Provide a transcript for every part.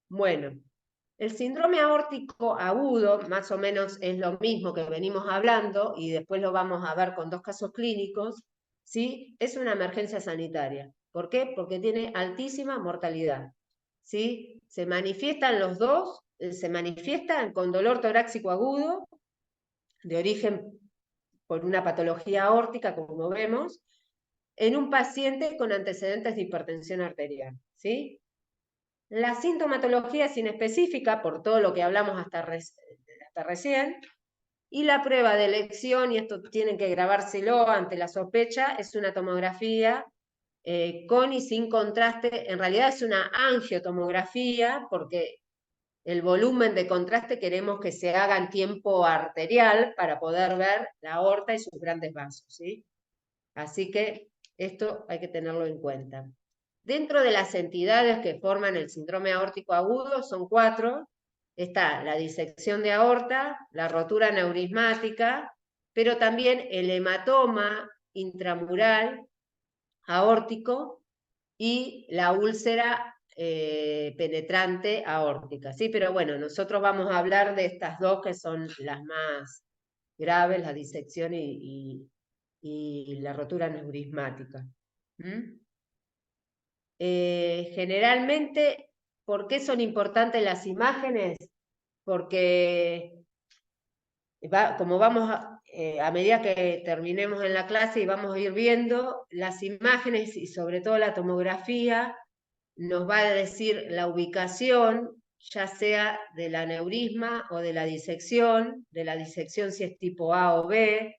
Bueno, el síndrome aórtico agudo, más o menos es lo mismo que venimos hablando, y después lo vamos a ver con dos casos clínicos, ¿sí? Es una emergencia sanitaria. ¿Por qué? Porque tiene altísima mortalidad, ¿sí? Se manifiestan los dos, se manifiestan con dolor torácico agudo, de origen por una patología aórtica, como vemos, en un paciente con antecedentes de hipertensión arterial, ¿sí? La sintomatología es inespecífica por todo lo que hablamos hasta recién, y la prueba de elección, y esto tienen que grabárselo ante la sospecha, es una tomografía con y sin contraste. En realidad es una angiotomografía porque el volumen de contraste queremos que se haga en tiempo arterial para poder ver la aorta y sus grandes vasos, ¿sí? Así que esto hay que tenerlo en cuenta. Dentro de las entidades que forman el síndrome aórtico agudo son cuatro. Está la disección de aorta, la rotura neurismática, pero también el hematoma intramural aórtico y la úlcera penetrante aórtica, ¿sí? Pero bueno, nosotros vamos a hablar de estas dos que son las más graves, la disección y la rotura neurismática. ¿Mm? Generalmente, ¿por qué son importantes las imágenes? Porque como vamos a medida que terminemos en la clase y vamos a ir viendo las imágenes y sobre todo la tomografía, nos va a decir la ubicación, ya sea del aneurisma o de la disección si es tipo A o B,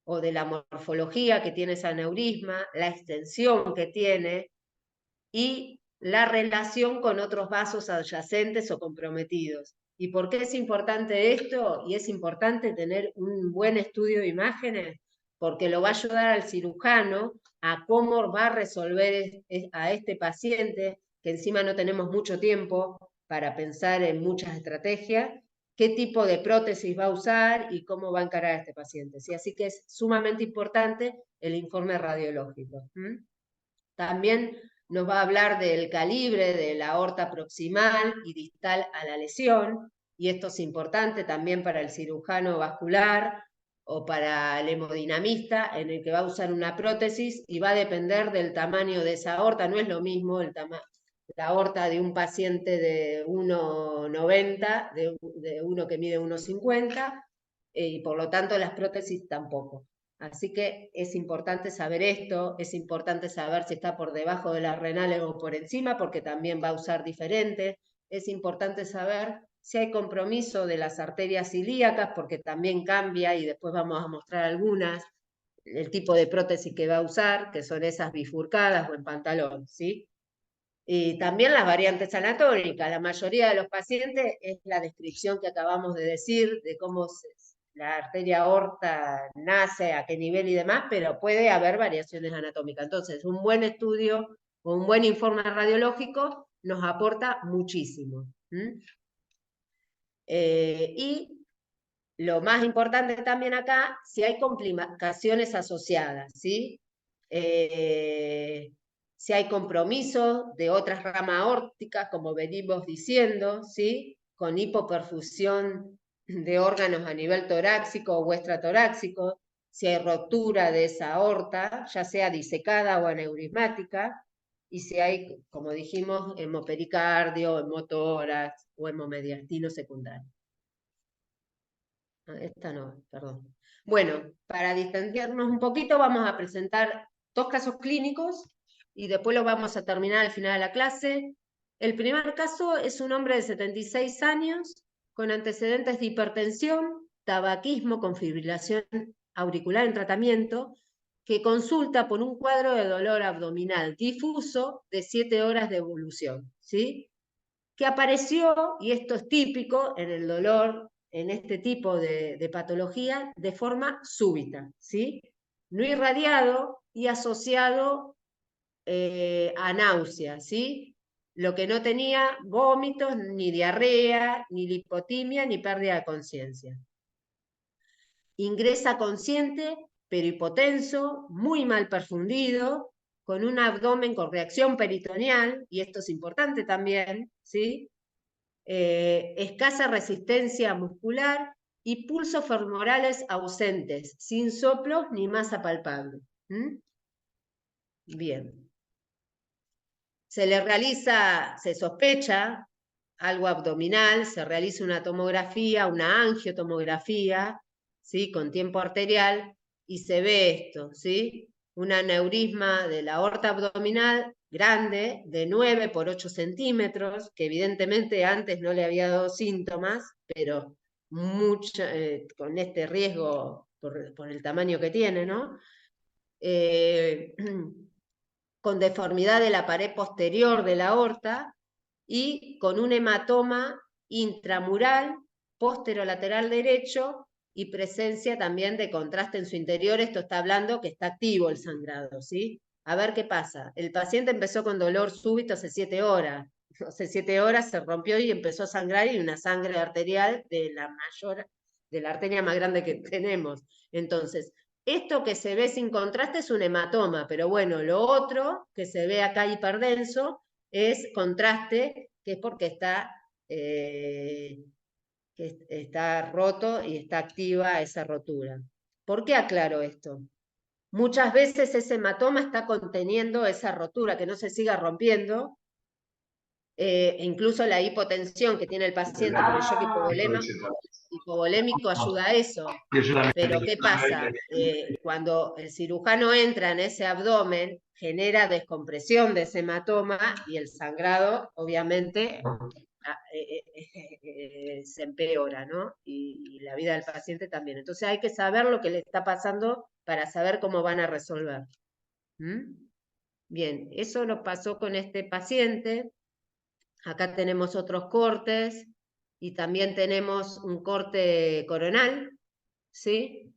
o de la morfología que tiene ese aneurisma, la extensión que tiene, y la relación con otros vasos adyacentes o comprometidos. ¿Y por qué es importante esto? Y es importante tener un buen estudio de imágenes, porque lo va a ayudar al cirujano a cómo va a resolver a este paciente, que encima no tenemos mucho tiempo para pensar en muchas estrategias, qué tipo de prótesis va a usar y cómo va a encarar a este paciente. ¿Sí? Así que es sumamente importante el informe radiológico. También nos va a hablar del calibre de la aorta proximal y distal a la lesión, y esto es importante también para el cirujano vascular o para el hemodinamista, en el que va a usar una prótesis y va a depender del tamaño de esa aorta. No es lo mismo la aorta de un paciente de 1,90, de uno que mide 1,50, y por lo tanto las prótesis tampoco. Así que es importante saber esto, es importante saber si está por debajo de las renales o por encima, porque también va a usar diferentes. Es importante saber si hay compromiso de las arterias ilíacas, porque también cambia, y después vamos a mostrar algunas, el tipo de prótesis que va a usar, que son esas bifurcadas o en pantalón, ¿sí? Y también las variantes anatómicas. La mayoría de los pacientes es la descripción que acabamos de decir, de cómo la arteria aorta nace, a qué nivel y demás, pero puede haber variaciones anatómicas. Entonces, un buen estudio o un buen informe radiológico nos aporta muchísimo. Y lo más importante también acá, si hay complicaciones asociadas, ¿sí? Eh, si hay compromiso de otras ramas aórticas, como venimos diciendo, ¿sí? Con hipoperfusión de órganos a nivel torácico o extratorácico, si hay rotura de esa aorta, ya sea disecada o aneurismática, y si hay, como dijimos, hemopericardio, hemotórax o hemomediastino secundario. Esta no, perdón. Bueno, para distanciarnos un poquito, vamos a presentar dos casos clínicos y después los vamos a terminar al final de la clase. El primer caso es un hombre de 76 años con antecedentes de hipertensión, tabaquismo con fibrilación auricular en tratamiento, que consulta por un cuadro de dolor abdominal difuso de 7 horas de evolución, ¿sí? Que apareció, y esto es típico en el dolor, en este tipo de patología, de forma súbita, ¿sí? No irradiado y asociado a náusea, ¿sí? Lo que no tenía vómitos, ni diarrea, ni lipotimia, ni pérdida de conciencia. Ingresa consciente, pero hipotenso, muy mal perfundido, con un abdomen con reacción peritoneal, y esto es importante también, ¿sí? escasa resistencia muscular y pulsos femorales ausentes, sin soplos ni masa palpable. ¿Mm? Bien. Se sospecha algo abdominal, se realiza una tomografía, una angiotomografía, ¿sí? Con tiempo arterial, y se ve esto, ¿sí? Un aneurisma de la aorta abdominal grande, de 9 por 8 centímetros, que evidentemente antes no le había dado síntomas, pero con este riesgo por el tamaño que tiene, ¿no? Con deformidad de la pared posterior de la aorta y con un hematoma intramural posterolateral derecho y presencia también de contraste en su interior. Esto está hablando que está activo el sangrado, ¿sí? A ver qué pasa. El paciente empezó con dolor súbito hace 7 horas. Hace 7 horas se rompió y empezó a sangrar, y una sangre arterial de la arteria más grande que tenemos. Entonces, esto que se ve sin contraste es un hematoma, pero bueno, lo otro que se ve acá hiperdenso es contraste, que es porque está roto y está activa esa rotura. ¿Por qué aclaro esto? Muchas veces ese hematoma está conteniendo esa rotura, que no se siga rompiendo, incluso la hipotensión que tiene el paciente por el shock hipovolémico ayuda a eso. Pero ¿qué pasa? Cuando el cirujano entra en ese abdomen, genera descompresión de ese hematoma y el sangrado, obviamente, se empeora, ¿no? Y la vida del paciente también. Entonces hay que saber lo que le está pasando para saber cómo van a resolver. ¿Mm? Bien, eso lo pasó con este paciente. Acá tenemos otros cortes y también tenemos un corte coronal, ¿sí?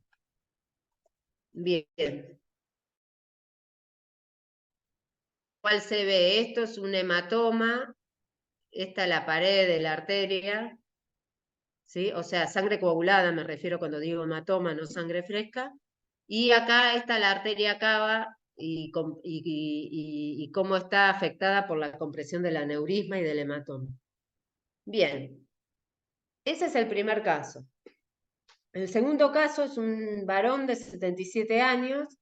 Bien. ¿Cuál se ve? Esto es un hematoma, esta es la pared de la arteria, ¿sí? O sea, sangre coagulada me refiero cuando digo hematoma, no sangre fresca. Y acá está la arteria cava y cómo está afectada por la compresión del aneurisma y del hematoma. Bien, ese es el primer caso. El segundo caso es un varón de 77 años,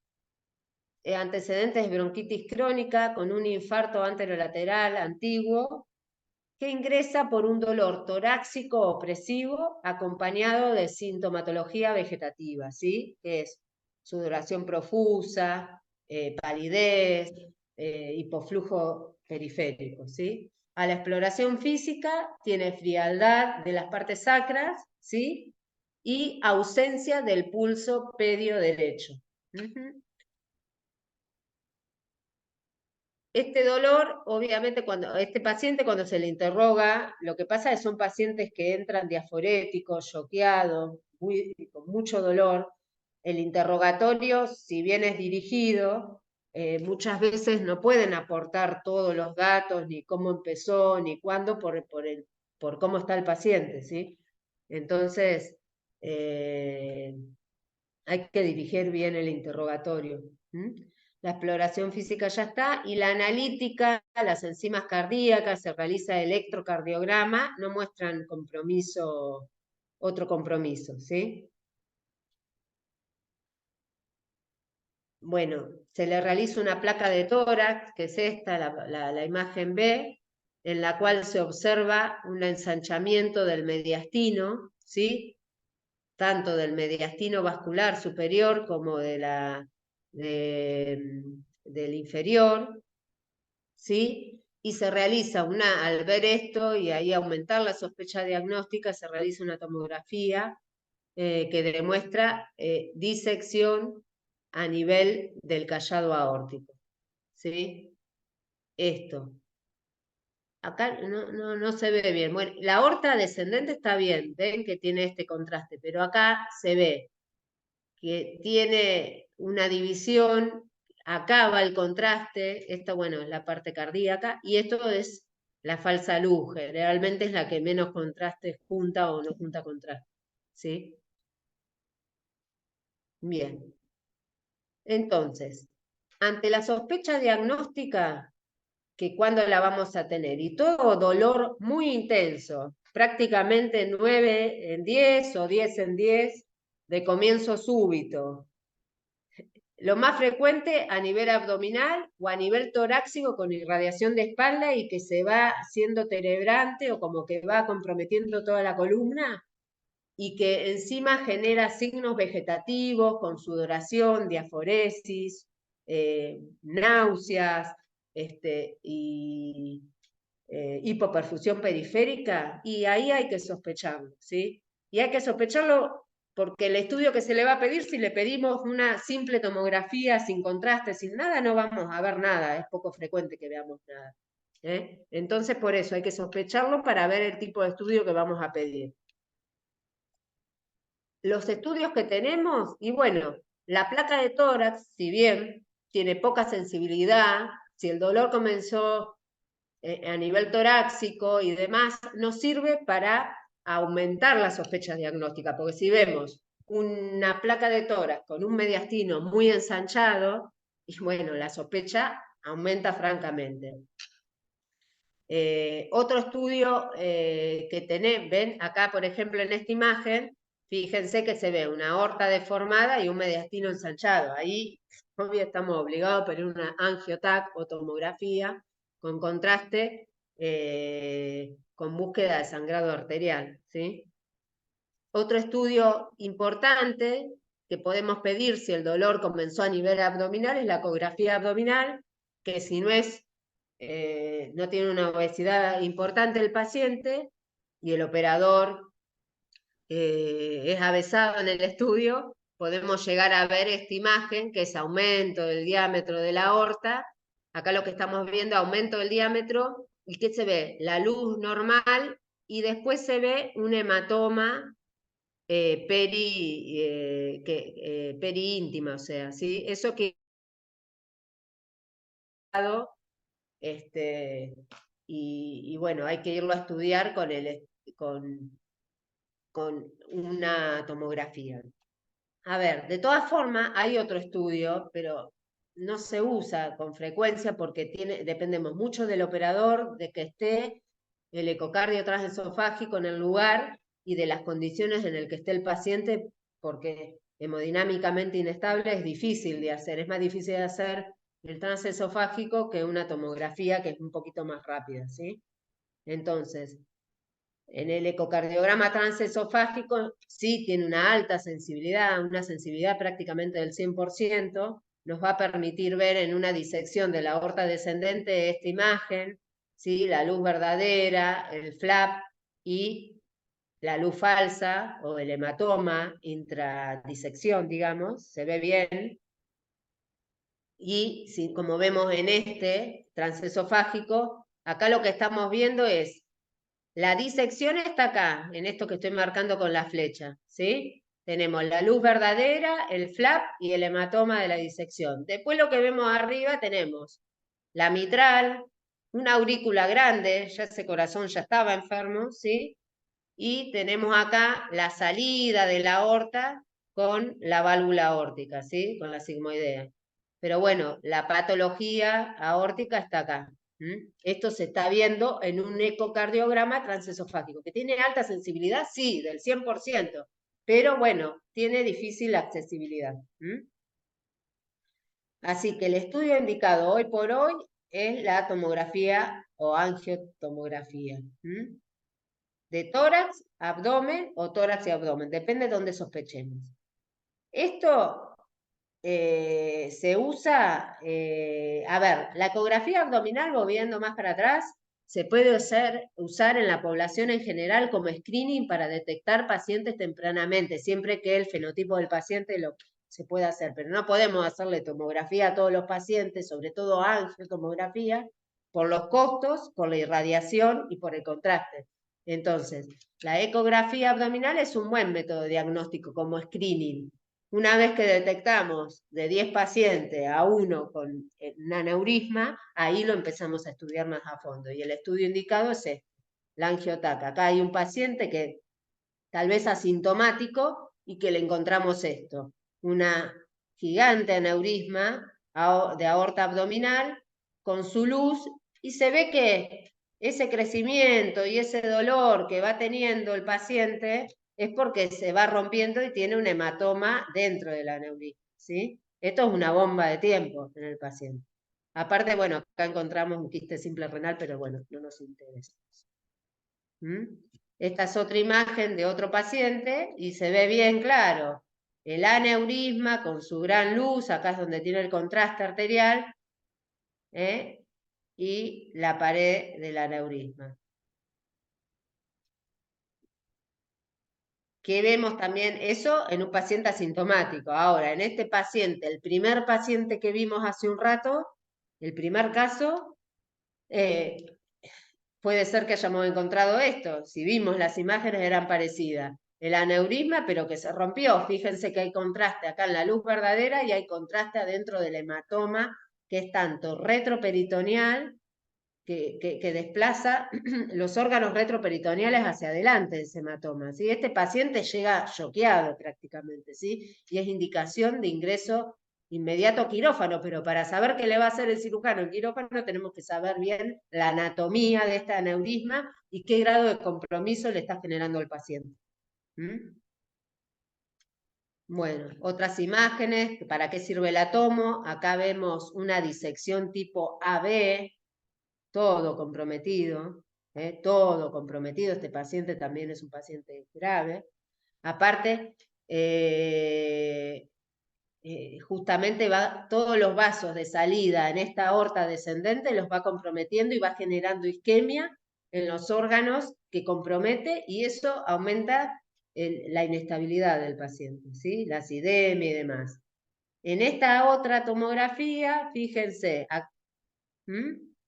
antecedentes de bronquitis crónica con un infarto anterolateral antiguo, que ingresa por un dolor torácico opresivo acompañado de sintomatología vegetativa, ¿sí? Que es sudoración profusa, palidez, hipoflujo periférico, ¿sí? A la exploración física tiene frialdad de las partes sacras, ¿sí? Y ausencia del pulso pedio derecho. Este dolor, obviamente, este paciente cuando se le interroga, lo que pasa es que son pacientes que entran diaforéticos, choqueados, con mucho dolor. El interrogatorio, si bien es dirigido, muchas veces no pueden aportar todos los datos, ni cómo empezó, ni cuándo, por cómo está el paciente, ¿sí? Entonces, hay que dirigir bien el interrogatorio. La exploración física ya está, y la analítica, las enzimas cardíacas, se realiza electrocardiograma, no muestran otro compromiso, ¿sí? Bueno, se le realiza una placa de tórax, que es esta, la imagen B, en la cual se observa un ensanchamiento del mediastino, ¿sí? Tanto del mediastino vascular superior como del inferior, ¿sí? Y se realiza al ver esto y ahí aumentar la sospecha diagnóstica, se realiza una tomografía que demuestra disección a nivel del callado aórtico, ¿sí? Esto. Acá no se ve bien. Bueno, la aorta descendente está bien, ven que tiene este contraste, pero acá se ve que tiene una división, acaba el contraste, esto bueno es la parte cardíaca, y esto es la falsa luz, generalmente es la que menos contraste junta o no junta contraste, ¿sí? Bien, entonces, ante la sospecha diagnóstica, que cuándo la vamos a tener. Y todo dolor muy intenso, prácticamente 9 en 10 o 10 en 10 de comienzo súbito. Lo más frecuente a nivel abdominal o a nivel torácico con irradiación de espalda y que se va haciendo tenebrante o como que va comprometiendo toda la columna y que encima genera signos vegetativos con sudoración, diaforesis, náuseas y hipoperfusión periférica, y ahí hay que sospecharlo, ¿sí? Y hay que sospecharlo porque el estudio que se le va a pedir, si le pedimos una simple tomografía sin contraste, sin nada, no vamos a ver nada, es poco frecuente que veamos nada. Entonces, por eso hay que sospecharlo para ver el tipo de estudio que vamos a pedir. Los estudios que tenemos, y bueno, la placa de tórax, si bien tiene poca sensibilidad, si el dolor comenzó a nivel torácico y demás, nos sirve para aumentar la sospecha diagnóstica, porque si vemos una placa de tórax con un mediastino muy ensanchado, y bueno, la sospecha aumenta francamente. Otro estudio que tenés, ven acá, por ejemplo, en esta imagen, fíjense que se ve una aorta deformada y un mediastino ensanchado. Ahí obvio estamos obligados a pedir una angiotac o tomografía con contraste, con búsqueda de sangrado arterial, ¿sí? Otro estudio importante que podemos pedir si el dolor comenzó a nivel abdominal es la ecografía abdominal, que si no es no tiene una obesidad importante el paciente y el operador es avesado en el estudio, podemos llegar a ver esta imagen, que es aumento del diámetro de la aorta. Acá lo que estamos viendo, aumento del diámetro, y ¿qué se ve? La luz normal, y después se ve un hematoma periíntima, o sea, ¿sí? Eso que y bueno, hay que irlo a estudiar con una tomografía. A ver, de todas formas, hay otro estudio, pero no se usa con frecuencia porque dependemos mucho del operador, de que esté el ecocardio transesofágico en el lugar y de las condiciones en las que esté el paciente, porque hemodinámicamente inestable es difícil de hacer, es más difícil de hacer el transesofágico que una tomografía que es un poquito más rápida, ¿sí? Entonces, en el ecocardiograma transesofágico sí tiene una alta sensibilidad, una sensibilidad prácticamente del 100%, nos va a permitir ver en una disección de la aorta descendente esta imagen, ¿sí? La luz verdadera, el flap y la luz falsa o el hematoma intradisección, digamos, se ve bien. Y si, como vemos en este transesofágico, acá lo que estamos viendo es la disección está acá, en esto que estoy marcando con la flecha, ¿sí? Tenemos la luz verdadera, el flap y el hematoma de la disección. Después lo que vemos arriba tenemos la mitral, una aurícula grande, ya ese corazón ya estaba enfermo, ¿sí? Y tenemos acá la salida de la aorta con la válvula aórtica, ¿sí? Con la sigmoidea. Pero bueno, la patología aórtica está acá. Esto se está viendo en un ecocardiograma transesofágico, que tiene alta sensibilidad, sí, del 100%, pero bueno, tiene difícil accesibilidad. Así que el estudio indicado hoy por hoy es la tomografía o angiotomografía. De tórax, abdomen o tórax y abdomen, depende de dónde sospechemos. Esto se usa, a ver, la ecografía abdominal, volviendo más para atrás, se puede usar en la población en general como screening para detectar pacientes tempranamente, siempre que el fenotipo del paciente se pueda hacer, pero no podemos hacerle tomografía a todos los pacientes, sobre todo angiotomografía, por los costos, por la irradiación y por el contraste. Entonces, la ecografía abdominal es un buen método de diagnóstico como screening. Una vez que detectamos de 10 pacientes a uno con un aneurisma, ahí lo empezamos a estudiar más a fondo. Y el estudio indicado es este, la angiotaca. Acá hay un paciente que tal vez asintomático y que le encontramos esto, una gigante aneurisma de aorta abdominal con su luz Y se ve que ese crecimiento y ese dolor que va teniendo el paciente es porque se va rompiendo y tiene un hematoma dentro del aneurisma, ¿sí? Esto es una bomba de tiempo en el paciente. Aparte, bueno, acá encontramos un quiste simple renal, pero bueno, no nos interesa. ¿Mm? Esta es otra imagen de otro paciente y se ve bien claro el aneurisma con su gran luz, acá es donde tiene el contraste arterial, ¿eh? Y la pared del aneurisma. Que vemos también eso en un paciente asintomático. Ahora, en este paciente, el primer paciente que vimos hace un rato, el primer caso, eh, puede ser que hayamos encontrado esto. Si vimos las imágenes eran parecidas. El aneurisma, pero que se rompió. Fíjense que hay contraste acá en la luz verdadera y hay contraste adentro del hematoma, que es tanto retroperitoneal, que desplaza los órganos retroperitoneales hacia adelante, ese hematoma, ¿sí? Este paciente llega choqueado prácticamente, ¿sí? Y es indicación de ingreso inmediato a quirófano, pero para saber qué le va a hacer el cirujano en quirófano tenemos que saber bien la anatomía de este aneurisma y qué grado de compromiso le está generando al paciente. ¿Mm? Bueno, otras imágenes, ¿para qué sirve el atomo? Acá vemos una disección tipo AB, todo comprometido, todo comprometido. Este paciente también es un paciente grave. Aparte, justamente todos los vasos de salida en esta aorta descendente los va comprometiendo y va generando isquemia en los órganos que compromete y eso aumenta la inestabilidad del paciente, ¿sí? La acidemia y demás. En esta otra tomografía, fíjense,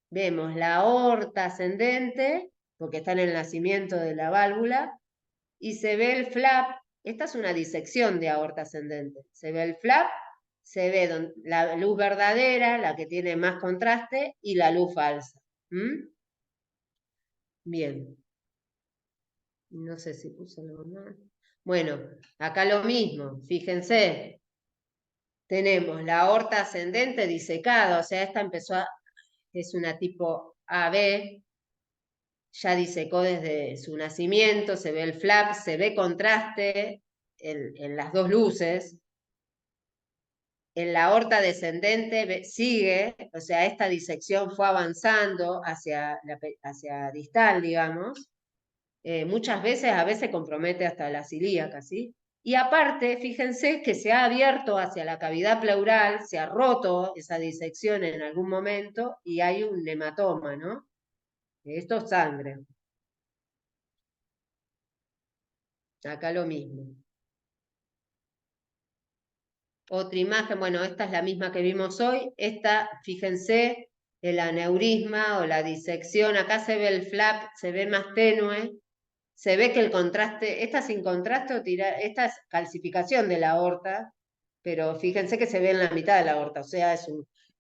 vemos la aorta ascendente, porque está en el nacimiento de la válvula, y se ve el flap. Esta es una disección de aorta ascendente. Se ve el flap, se ve la luz verdadera, la que tiene más contraste, y la luz falsa. Bien. No sé si puse algo más. Bueno, acá lo mismo, fíjense. Tenemos la aorta ascendente disecada, o sea, esta es una tipo AB, ya disecó desde su nacimiento, se ve el flap, se ve contraste en las dos luces. En la aorta descendente sigue, o sea, esta disección fue avanzando hacia distal, digamos. Muchas veces, a veces compromete hasta la cilíaca, ¿sí? Y aparte, fíjense que se ha abierto hacia la cavidad pleural, se ha roto esa disección en algún momento y hay un hematoma, ¿no? Esto es sangre. Acá lo mismo. Otra imagen, bueno, esta es la misma que vimos hoy. Esta, fíjense, el aneurisma o la disección. Acá se ve el flap, se ve más tenue. Se ve que el contraste, esta sin contraste, esta es calcificación de la aorta, pero fíjense que se ve en la mitad de la aorta, o sea,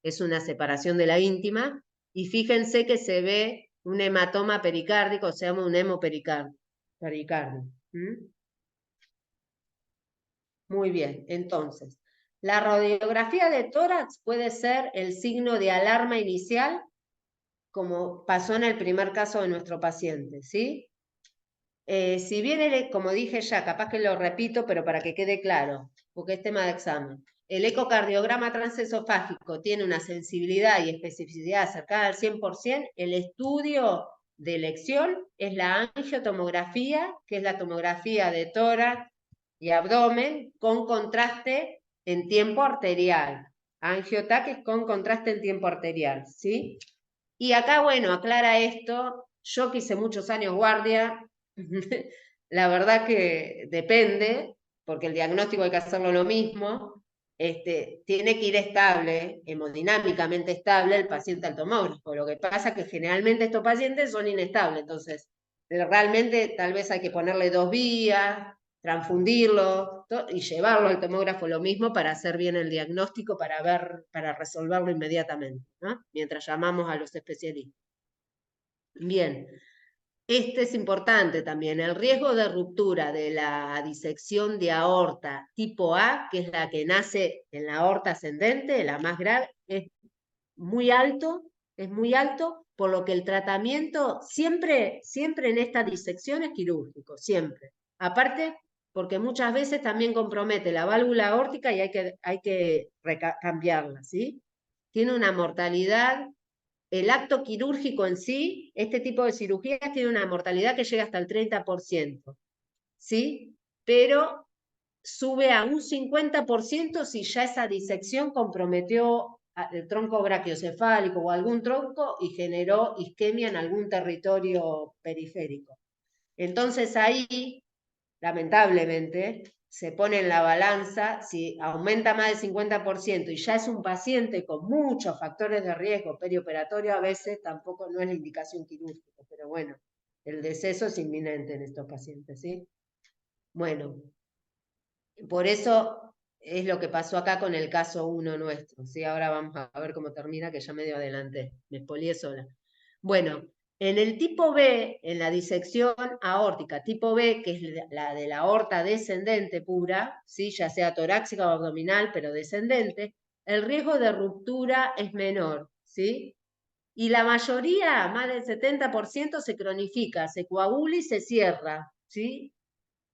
es una separación de la íntima. Y fíjense que se ve un hematoma pericárdico, se llama un hemopericardio. Muy bien, entonces, la radiografía de tórax puede ser el signo de alarma inicial, como pasó en el primer caso de nuestro paciente, ¿sí? Si bien, como dije ya, capaz que lo repito, pero para que quede claro, porque es tema de examen, el ecocardiograma transesofágico tiene una sensibilidad y especificidad cercana al 100%, el estudio de elección es la angiotomografía, que es la tomografía de tórax y abdomen con contraste en tiempo arterial. Angiotaques con contraste en tiempo arterial, ¿sí? Y acá, bueno, aclara esto, yo que hice muchos años guardia, la verdad que depende, porque el diagnóstico hay que hacerlo lo mismo, tiene que ir estable, hemodinámicamente estable el paciente al tomógrafo. Lo que pasa es que generalmente estos pacientes son inestables, entonces realmente tal vez hay que ponerle 2 vías, transfundirlo y llevarlo al tomógrafo lo mismo para hacer bien el diagnóstico, para resolverlo inmediatamente, ¿no? Mientras llamamos a los especialistas. Bien, este es importante también, el riesgo de ruptura de la disección de aorta tipo A, que es la que nace en la aorta ascendente, la más grave, es muy alto es muy alto, por lo que el tratamiento siempre en esta disección es quirúrgico, siempre. Aparte, porque muchas veces también compromete la válvula aórtica y hay que cambiarla, ¿sí? Tiene una mortalidad, el acto quirúrgico en sí, este tipo de cirugías tiene una mortalidad que llega hasta el 30%, ¿sí? Pero sube a un 50% si ya esa disección comprometió el tronco brachiocefálico o algún tronco y generó isquemia en algún territorio periférico. Entonces ahí, lamentablemente, se pone en la balanza, si aumenta más del 50% y ya es un paciente con muchos factores de riesgo perioperatorio, a veces tampoco no es la indicación quirúrgica, pero bueno, el deceso es inminente en estos pacientes, ¿sí? Bueno, por eso es lo que pasó acá con el caso 1 nuestro, ¿sí? Ahora vamos a ver cómo termina, que ya medio adelanté, me expolié sola. Bueno, en el tipo B, en la disección aórtica tipo B, que es la de la aorta descendente pura, ¿sí? Ya sea torácica o abdominal, pero descendente, el riesgo de ruptura es menor, ¿sí? Y la mayoría, más del 70%, se cronifica, se coagula y se cierra, ¿sí?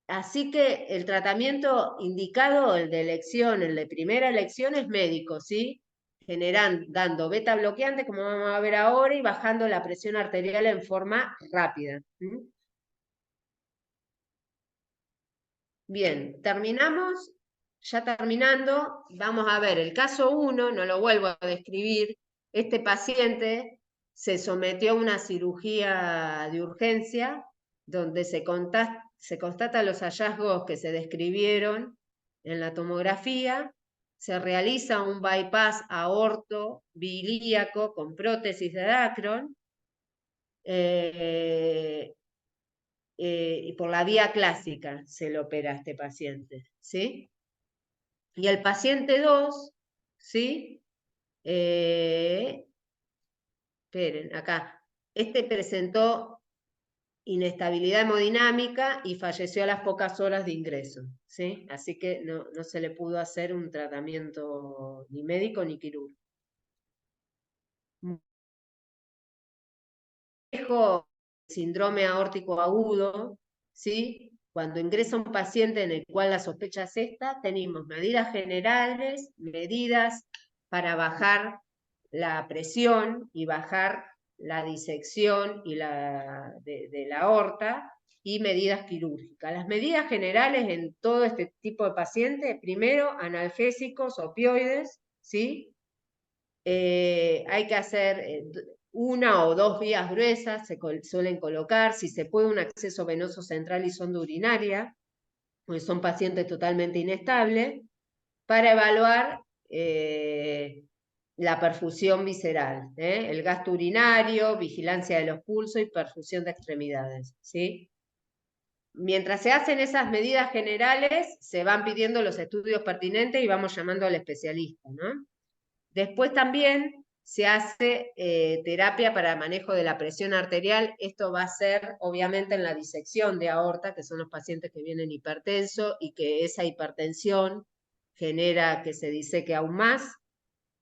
Así que el tratamiento indicado, el de elección, el de primera elección, es médico, ¿sí? Dando beta bloqueante, como vamos a ver ahora, y bajando la presión arterial en forma rápida. Bien, terminamos. Ya terminando, vamos a ver el caso 1, no lo vuelvo a describir. Este paciente se sometió a una cirugía de urgencia donde se constatan los hallazgos que se describieron en la tomografía, se realiza un bypass aorto bilíaco con prótesis de Dacron, y por la vía clásica se le opera a este paciente, ¿sí? Y el paciente 2, ¿sí? Esperen, acá. Este presentó inestabilidad hemodinámica y falleció a las pocas horas de ingreso, ¿sí? Así que no se le pudo hacer un tratamiento ni médico ni quirúrgico. Síndrome aórtico agudo, ¿sí? Cuando ingresa un paciente en el cual la sospecha es esta, tenemos medidas generales, medidas para bajar la presión y bajar la disección y de la aorta, y medidas quirúrgicas. Las medidas generales en todo este tipo de pacientes, primero, analgésicos, opioides, ¿sí? Hay que hacer una o dos vías gruesas, se suelen colocar, si se puede, un acceso venoso central y sonda urinaria, porque son pacientes totalmente inestables, para evaluar la perfusión visceral, el gasto urinario, vigilancia de los pulsos y perfusión de extremidades, ¿sí? Mientras se hacen esas medidas generales, se van pidiendo los estudios pertinentes y vamos llamando al especialista, ¿no? Después también se hace terapia para manejo de la presión arterial. Esto va a ser obviamente en la disección de aorta, que son los pacientes que vienen hipertensos y que esa hipertensión genera que se diseque aún más.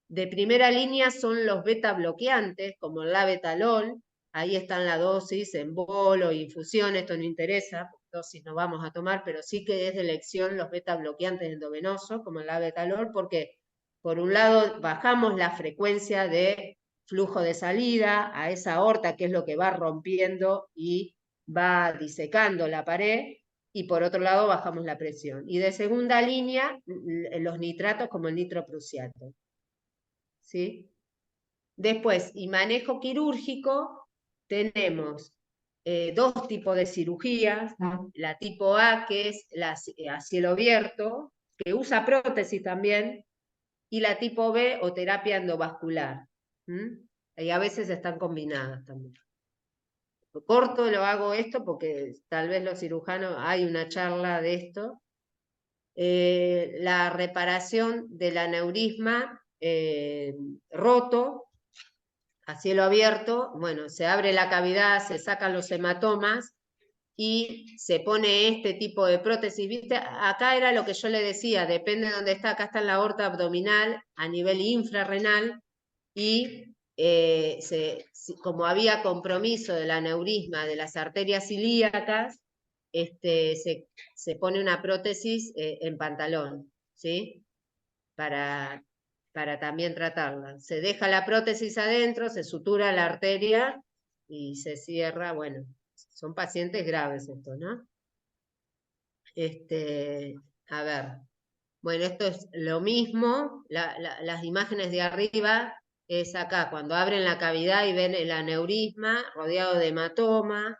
De primera línea son los beta bloqueantes, como el labetalol. Ahí están la dosis en bolo, infusión, esto no interesa, dosis no vamos a tomar, pero sí que es de elección los beta bloqueantes endovenosos, como el labetalol, porque por un lado bajamos la frecuencia de flujo de salida a esa aorta, que es lo que va rompiendo y va disecando la pared, y por otro lado bajamos la presión. Y de segunda línea, los nitratos como el nitroprusiato, ¿sí? Después, y manejo quirúrgico, tenemos dos tipos de cirugías. La tipo A, que es a cielo abierto, que usa prótesis también, y la tipo B, o terapia endovascular. Y a veces están combinadas también. Corto lo hago esto porque tal vez los cirujanos, hay una charla de esto. La reparación del aneurisma roto a cielo abierto, bueno, se abre la cavidad, se sacan los hematomas y se pone este tipo de prótesis. ¿Viste? Acá era lo que yo le decía, depende de dónde está. Acá está en la aorta abdominal a nivel infrarrenal y como había compromiso del aneurisma de las arterias ilíacas, se pone una prótesis en pantalón, ¿sí? Para también tratarla. Se deja la prótesis adentro, se sutura la arteria y se cierra. Bueno, son pacientes graves esto, ¿no? A ver, bueno, esto es lo mismo, las imágenes de arriba es acá, cuando abren la cavidad y ven el aneurisma rodeado de hematoma,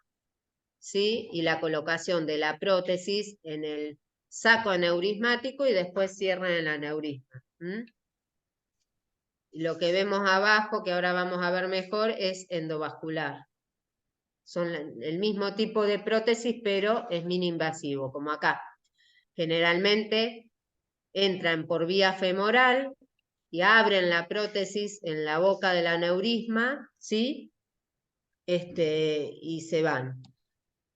¿sí? Y la colocación de la prótesis en el saco aneurismático y después cierran el aneurisma. Lo que vemos abajo, que ahora vamos a ver mejor, es endovascular. Son el mismo tipo de prótesis, pero es mini invasivo, como acá. Generalmente entran por vía femoral y abren la prótesis en la boca del aneurisma, ¿sí? Y se van.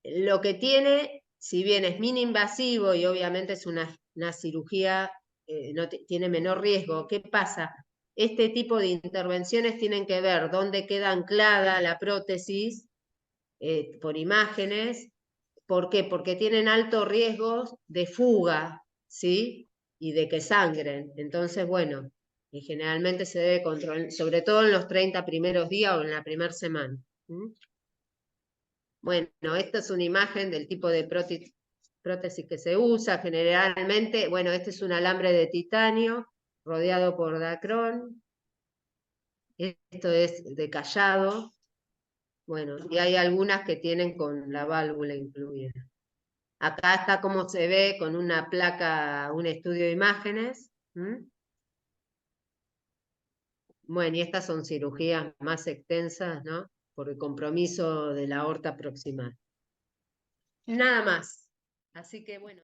Lo que tiene, si bien es mini invasivo y obviamente es una cirugía, tiene menor riesgo, ¿qué pasa? Este tipo de intervenciones tienen que ver dónde queda anclada la prótesis por imágenes. ¿Por qué? Porque tienen alto riesgo de fuga, ¿sí? Y de que sangren. Entonces, bueno, y generalmente se debe controlar, sobre todo en los 30 primeros días o en la primera semana. Bueno, esta es una imagen del tipo de prótesis que se usa. Generalmente, bueno, este es un alambre de titanio rodeado por dacrón. Esto es de callado. Bueno, y hay algunas que tienen con la válvula incluida. Acá está como se ve con una placa, un estudio de imágenes. Bueno, y estas son cirugías más extensas, ¿no? Por el compromiso de la aorta proximal. Nada más. Así que bueno.